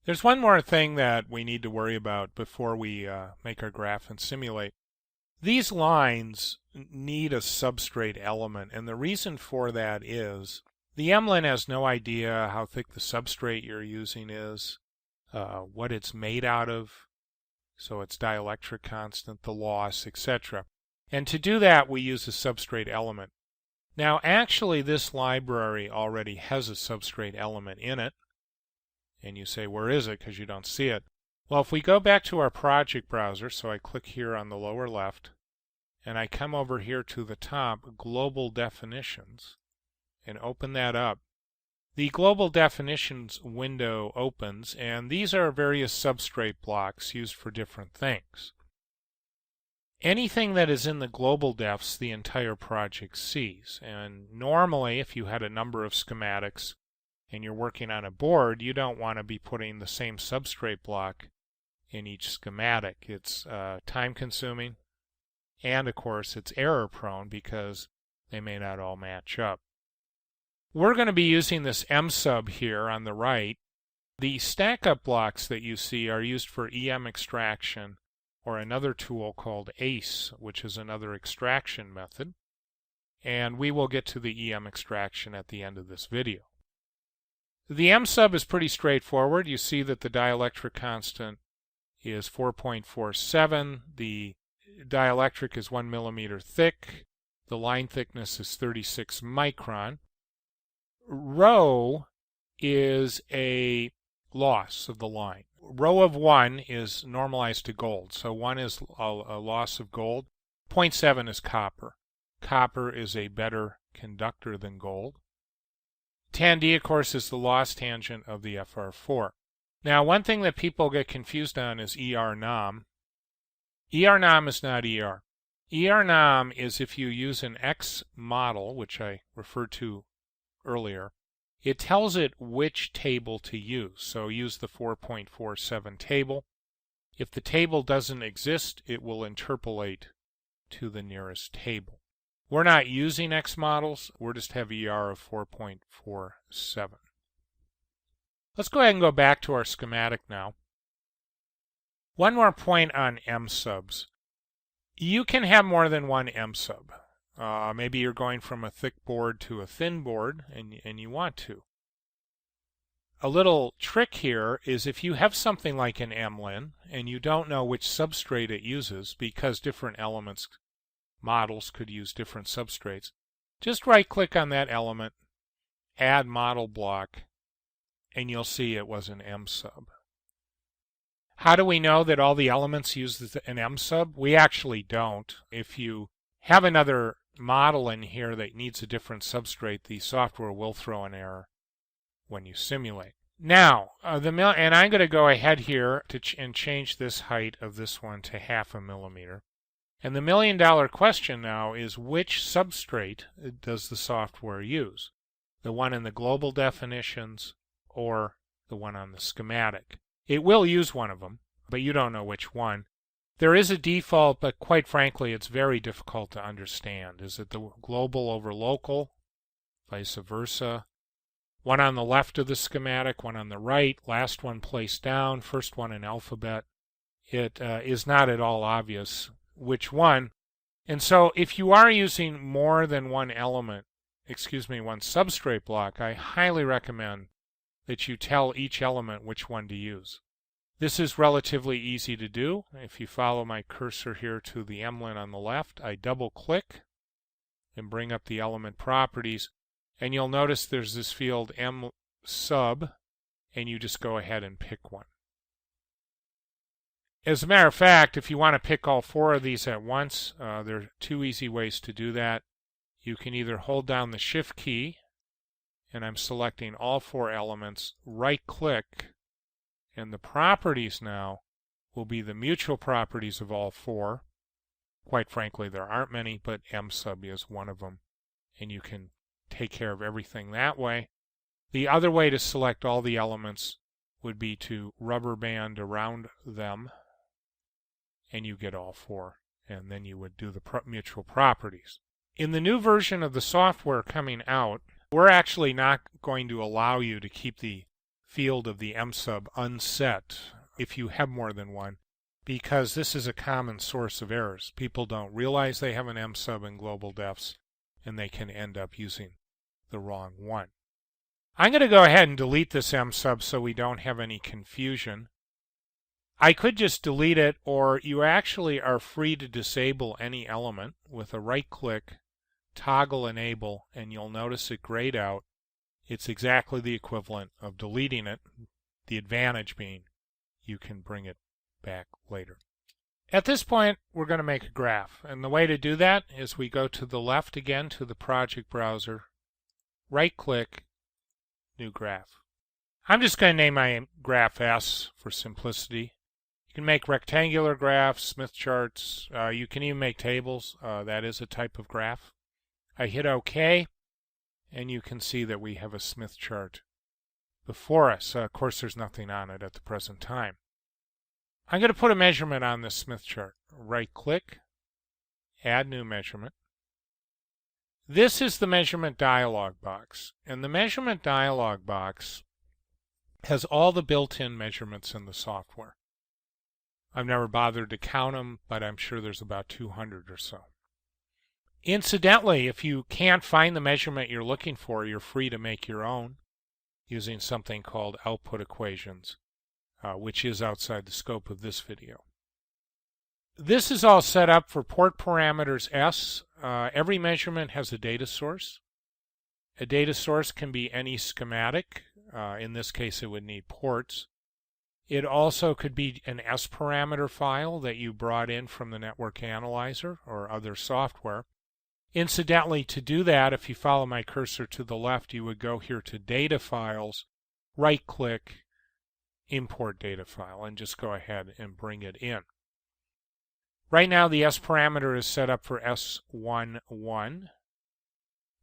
There's one more thing that we need to worry about before we make our graph and simulate. These lines need a substrate element, and the reason for that is the MLIN has no idea how thick the substrate you're using is, what it's made out of, so its dielectric constant, the loss, etc. And to do that, we use a substrate element. Now, actually, this library already has a substrate element in it. And you say, where is it? Because you don't see it. Well, if we go back to our project browser, so I click here on the lower left, and I come over here to the top, Global Definitions, and open that up. The Global Definitions window opens, and these are various substrate blocks used for different things. Anything that is in the global defs, the entire project sees. And normally, if you had a number of schematics and you're working on a board, you don't want to be putting the same substrate block in each schematic. It's time-consuming, and of course, it's error-prone because they may not all match up. We're going to be using this M-sub here on the right. The stack-up blocks that you see are used for EM extraction, or another tool called ACE, which is another extraction method. And we will get to the EM extraction at the end of this video. The M-sub is pretty straightforward. You see that the dielectric constant is 4.47. The dielectric is 1 millimeter thick. The line thickness is 36 micron. Rho is a loss of the line. Rho of 1 is normalized to gold, so 1 is a loss of gold. 0.7 is copper. Copper is a better conductor than gold. Tan D, of course, is the loss tangent of the FR4. Now, one thing that people get confused on is ER-NOM. ER-NOM is not ER. ER-NOM is if you use an X model, which I referred to earlier, it tells it which table to use. So use the 4.47 table. If the table doesn't exist, it will interpolate to the nearest table. We're not using X models. We're just have ER of 4.47. Let's go ahead and go back to our schematic now. One more point on M-subs. You can have more than one M-sub. Maybe you're going from a thick board to a thin board, and you want to. A little trick here is if you have something like an MLIN and you don't know which substrate it uses, because different elements models could use different substrates, just right-click on that element, add model block, and you'll see it was an M-sub. How do we know that all the elements use an M-sub? We actually don't. If you have another model in here that needs a different substrate, the software will throw an error when you simulate. Now, and I'm going to go ahead here and change this height of this one to 0.5 millimeter. And the million-dollar question now is, which substrate does the software use? The one in the global definitions or the one on the schematic? It will use one of them, but you don't know which one. There is a default, but quite frankly, it's very difficult to understand. Is it the global over local? Vice versa? One on the left of the schematic, one on the right, last one placed down, first one in alphabet. It is not at all obvious which one. And so if you are using more than one element, one substrate block, I highly recommend that you tell each element which one to use. This is relatively easy to do. If you follow my cursor here to the MLIN on the left, I double-click and bring up the element properties, and you'll notice there's this field M-sub, and you just go ahead and pick one. As a matter of fact, if you want to pick all 4 of these at once, there are 2 easy ways to do that. You can either hold down the Shift key, and I'm selecting all 4 elements, right-click, and the properties now will be the mutual properties of all 4. Quite frankly, there aren't many, but M-sub is one of them, and you can take care of everything that way. The other way to select all the elements would be to rubber band around them, and you get all 4, and then you would do the mutual properties. In the new version of the software coming out, we're actually not going to allow you to keep the field of the M-sub unset if you have more than one, because this is a common source of errors. People don't realize they have an M-sub in global defs, and they can end up using the wrong one. I'm going to go ahead and delete this M-sub so we don't have any confusion. I could just delete it, or you actually are free to disable any element with a right-click, toggle enable, and you'll notice it grayed out. It's exactly the equivalent of deleting it, the advantage being you can bring it back later. At this point, we're going to make a graph, and the way to do that is we go to the left again to the project browser, right-click, new graph. I'm just going to name my graph S for simplicity. You can make rectangular graphs, Smith charts, you can even make tables. That is a type of graph. I hit OK, and you can see that we have a Smith chart before us. Of course, there's nothing on it at the present time. I'm going to put a measurement on this Smith chart. Right-click, add new measurement. This is the measurement dialog box, and the measurement dialog box has all the built-in measurements in the software. I've never bothered to count them, but I'm sure there's about 200 or so. Incidentally, if you can't find the measurement you're looking for, you're free to make your own using something called output equations, which is outside the scope of this video. This is all set up for port parameters S. Every measurement has a data source. A data source can be any schematic. In this case, it would need ports. It also could be an S parameter file that you brought in from the network analyzer or other software. Incidentally, to do that, if you follow my cursor to the left, you would go here to Data Files, right-click, Import Data File, and just go ahead and bring it in. Right now, the S parameter is set up for S11.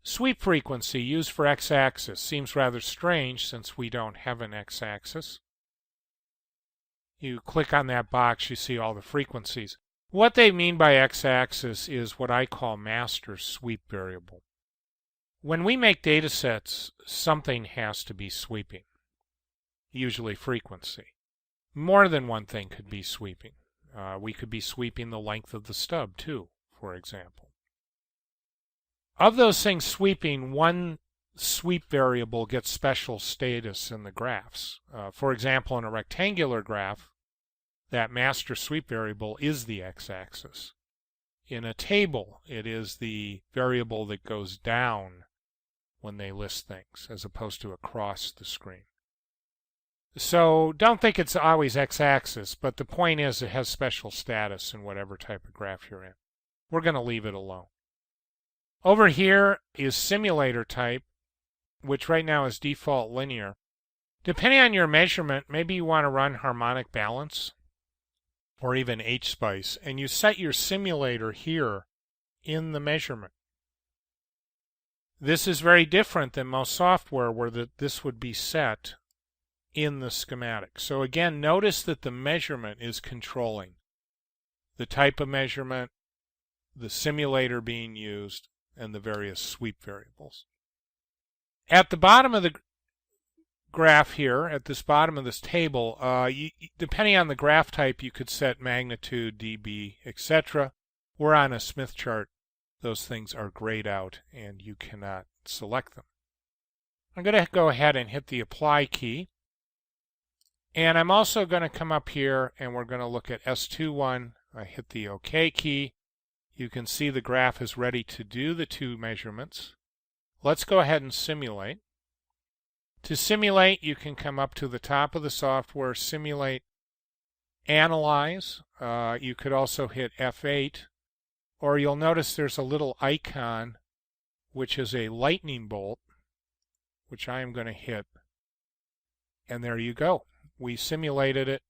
Sweep frequency used for x-axis seems rather strange since we don't have an x-axis. You click on that box, you see all the frequencies. What they mean by x-axis is what I call master sweep variable. When we make data sets, something has to be sweeping, usually frequency. More than one thing could be sweeping. We could be sweeping the length of the stub too, for example. Of those things sweeping, one sweep variable gets special status in the graphs. For example, in a rectangular graph, that master sweep variable is the x-axis. In a table, it is the variable that goes down when they list things, as opposed to across the screen. So don't think it's always x-axis, but the point is it has special status in whatever type of graph you're in. We're going to leave it alone. Over here is simulator type, which right now is default linear. Depending on your measurement, maybe you want to run harmonic balance or even H-spice, and you set your simulator here in the measurement. This is very different than most software where this would be set in the schematic. So again, notice that the measurement is controlling the type of measurement, the simulator being used, and the various sweep variables. At the bottom of the graph here, at this bottom of this table, depending on the graph type, you could set magnitude, dB, etc. We're on a Smith chart. Those things are grayed out and you cannot select them. I'm going to go ahead and hit the apply key. And I'm also going to come up here and we're going to look at S21. I hit the OK key. You can see the graph is ready to do the two measurements. Let's go ahead and simulate. To simulate, you can come up to the top of the software, simulate, analyze. You could also hit F8, or you'll notice there's a little icon which is a lightning bolt, which I am going to hit. And there you go. We simulated it,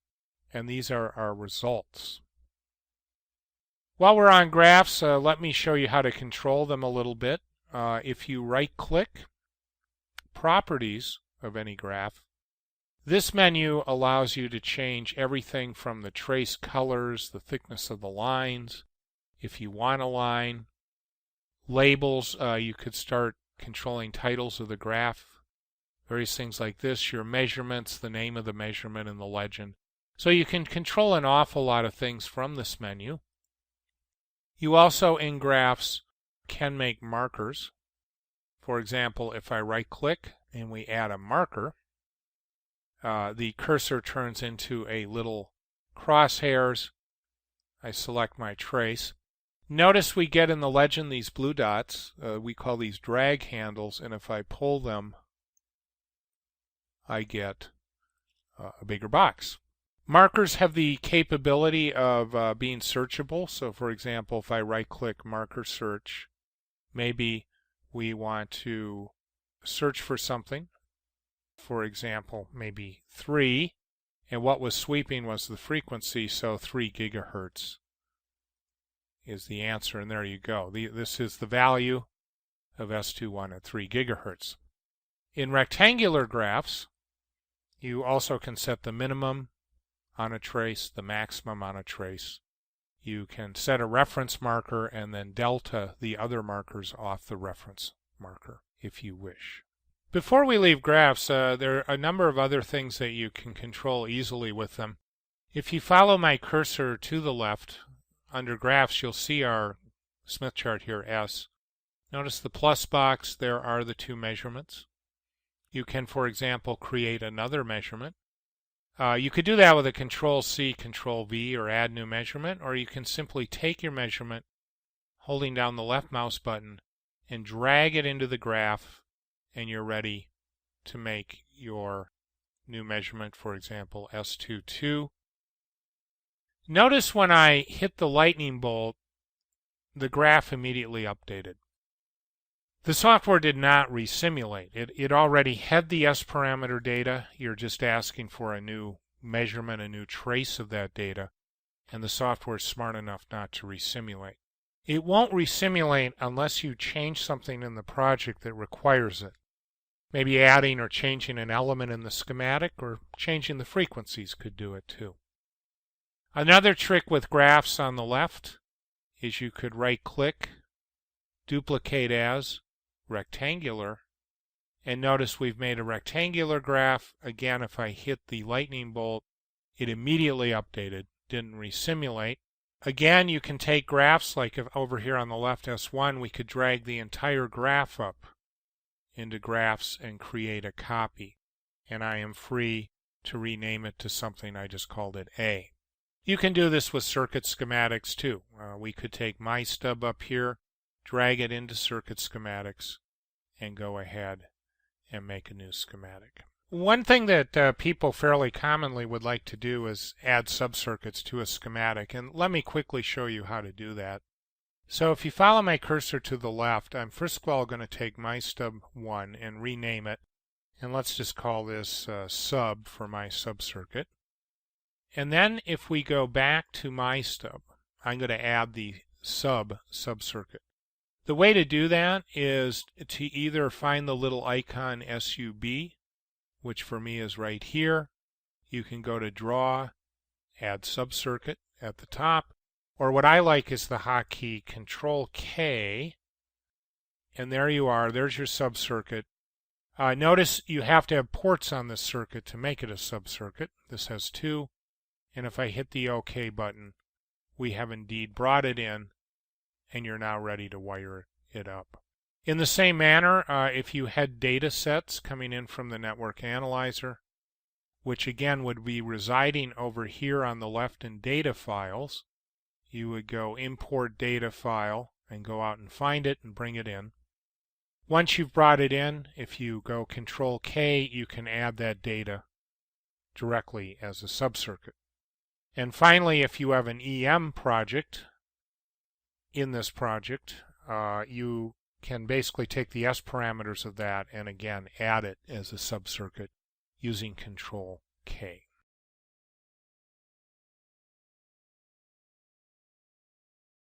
and these are our results. While we're on graphs, let me show you how to control them a little bit. If you right-click Properties of any graph, this menu allows you to change everything from the trace colors, the thickness of the lines, if you want a line, labels. You could start controlling titles of the graph, various things like this, your measurements, the name of the measurement, and the legend. So you can control an awful lot of things from this menu. You also, in graphs, can make markers. For example, if I right-click and we add a marker, the cursor turns into a little crosshairs. I select my trace. Notice we get in the legend these blue dots. We call these drag handles, and if I pull them, I get a bigger box. Markers have the capability of being searchable. So for example, if I right-click marker search, maybe we want to search for something. For example, maybe 3, and what was sweeping was the frequency, so 3 gigahertz is the answer, and there you go. This is the value of S21 at 3 gigahertz. In rectangular graphs, you also can set the minimum on a trace, the maximum on a trace. You can set a reference marker and then delta the other markers off the reference marker if you wish. Before we leave graphs, there are a number of other things that you can control easily with them. If you follow my cursor to the left, under graphs, you'll see our Smith chart here, S. Notice the plus box, there are the 2 measurements. You can, for example, create another measurement. You could do that with a Control-C, Control-V, or add new measurement, or you can simply take your measurement, holding down the left mouse button, and drag it into the graph, and you're ready to make your new measurement, for example, S22. Notice when I hit the lightning bolt, the graph immediately updated. The software did not resimulate. It already had the S parameter data. You're just asking for a new measurement, a new trace of that data, and the software is smart enough not to resimulate. It won't resimulate unless you change something in the project that requires it. Maybe adding or changing an element in the schematic or changing the frequencies could do it too. Another trick with graphs on the left is you could right-click, duplicate as, rectangular, and notice we've made a rectangular graph. Again, if I hit the lightning bolt, it immediately updated, didn't resimulate. Again, you can take graphs, like if over here on the left S1, we could drag the entire graph up into graphs and create a copy. And I am free to rename it to something. I just called it A. You can do this with circuit schematics too. We could take my stub up here, drag it into circuit schematics, and go ahead and make a new schematic. One thing that people fairly commonly would like to do is add subcircuits to a schematic, and let me quickly show you how to do that. So if you follow my cursor to the left, I'm first of all going to take my stub 1 and rename it, and let's just call this sub for my subcircuit. And then if we go back to my stub, I'm going to add the subcircuit. The way to do that is to either find the little icon SUB, which for me is right here. You can go to Draw, Add Subcircuit at the top, or what I like is the hotkey Control-K, and there you are. There's your subcircuit. Notice you have to have ports on this circuit to make it a subcircuit. This has 2. And if I hit the OK button, we have indeed brought it in, and you're now ready to wire it up. In the same manner, if you had data sets coming in from the network analyzer, which again would be residing over here on the left in data files, you would go import data file and go out and find it and bring it in. Once you've brought it in, if you go Control-K, you can add that data directly as a subcircuit. And finally, if you have an EM project, in this project, you can basically take the S parameters of that and again add it as a subcircuit using Control-K.